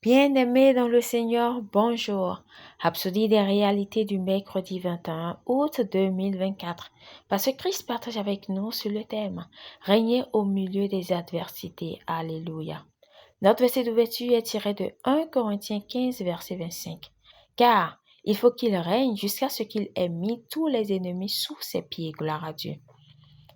Bien-aimés dans le Seigneur, bonjour. Rhapsodie des réalités du mercredi 21 août 2024. Pasteur Christ partage avec nous sur le thème Régner au milieu des adversités. Alléluia. Notre verset d'ouverture est tiré de 1 Corinthiens 15, verset 25. Car il faut qu'il règne jusqu'à ce qu'il ait mis tous les ennemis sous ses pieds. Gloire à Dieu.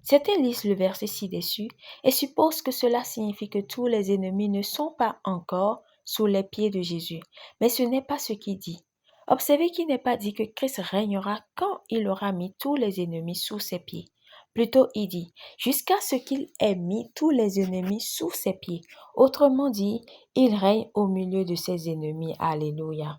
Certains lisent le verset ci-dessus et supposent que cela signifie que tous les ennemis ne sont pas encore sous les pieds de Jésus. Mais ce n'est pas ce qu'il dit. Observez qu'il n'est pas dit que Christ régnera quand il aura mis tous les ennemis sous ses pieds. Plutôt, il dit, jusqu'à ce qu'il ait mis tous les ennemis sous ses pieds. Autrement dit, il règne au milieu de ses ennemis. Alléluia.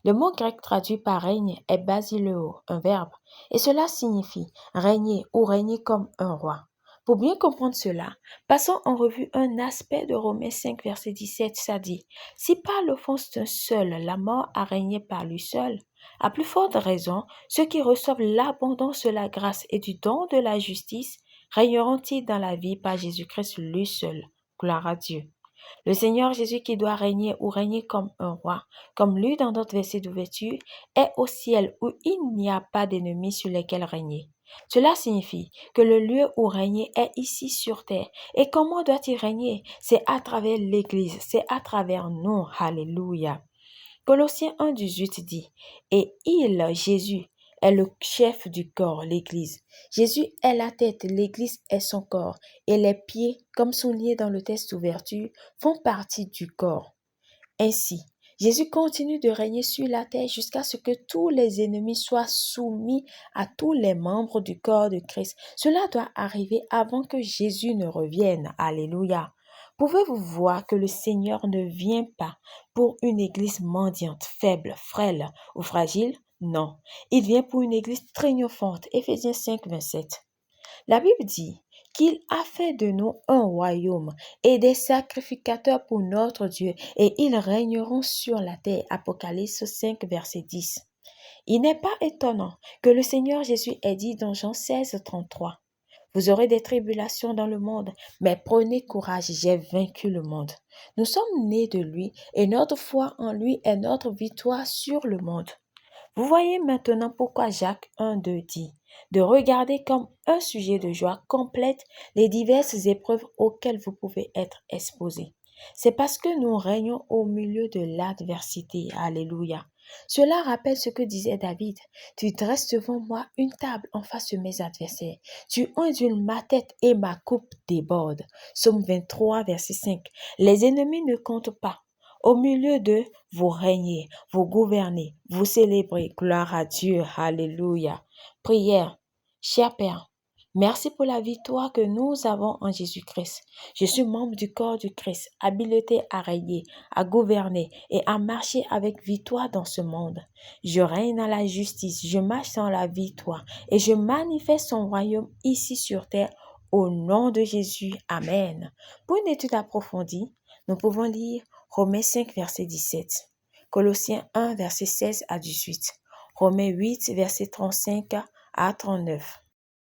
Le mot grec traduit par règne est basileo, un verbe, et cela signifie régner ou régner comme un roi. Pour bien comprendre cela, passons en revue un aspect de Romains 5, verset 17, ça dit « Si par l'offense d'un seul, la mort a régné par lui seul, à plus forte raison, ceux qui reçoivent l'abondance de la grâce et du don de la justice régneront-ils dans la vie par Jésus-Christ lui seul. Gloire à Dieu. » Le Seigneur Jésus qui doit régner ou régner comme un roi, comme lu dans notre verset d'ouverture, est au ciel où il n'y a pas d'ennemis sur lesquels régner. Cela signifie que le lieu où régner est ici sur terre. Et comment doit-il régner? C'est à travers l'Église, c'est à travers nous. Alléluia. Colossiens 1,18 dit « Et il, Jésus, est le chef du corps, l'Église. Jésus est la tête, l'Église est son corps, et les pieds, comme soulignés dans le texte d'ouverture, font partie du corps. Ainsi, Jésus continue de régner sur la terre jusqu'à ce que tous les ennemis soient soumis à tous les membres du corps de Christ. Cela doit arriver avant que Jésus ne revienne. Alléluia. Pouvez-vous voir que le Seigneur ne vient pas pour une église mendiante, faible, frêle ou fragile? Non, il vient pour une église triomphante. Éphésiens 5, 27. La Bible dit qu'il a fait de nous un royaume et des sacrificateurs pour notre Dieu, et ils régneront sur la terre. Apocalypse 5, verset 10. Il n'est pas étonnant que le Seigneur Jésus ait dit dans Jean 16, 33, « Vous aurez des tribulations dans le monde, mais prenez courage, j'ai vaincu le monde. » Nous sommes nés de lui et notre foi en lui est notre victoire sur le monde. Vous voyez maintenant pourquoi Jacques 1,2 dit de regarder comme un sujet de joie complète les diverses épreuves auxquelles vous pouvez être exposés. C'est parce que nous régnons au milieu de l'adversité. Alléluia. Cela rappelle ce que disait David. Tu dresses devant moi une table en face de mes adversaires. Tu ondules ma tête et ma coupe déborde. Psaume 23, verset 5. Les ennemis ne comptent pas. Au milieu d'eux, vous régnez, vous gouvernez, vous célébrez. Gloire à Dieu. Alléluia. Prière. Cher Père, merci pour la victoire que nous avons en Jésus-Christ. Je suis membre du corps du Christ, habilité à régner, à gouverner et à marcher avec victoire dans ce monde. Je règne dans la justice, je marche dans la victoire et je manifeste son royaume ici sur terre au nom de Jésus. Amen. Pour une étude approfondie, nous pouvons lire Romains 5, verset 17, Colossiens 1, verset 16 à 18, Romains 8, verset 35 à 39.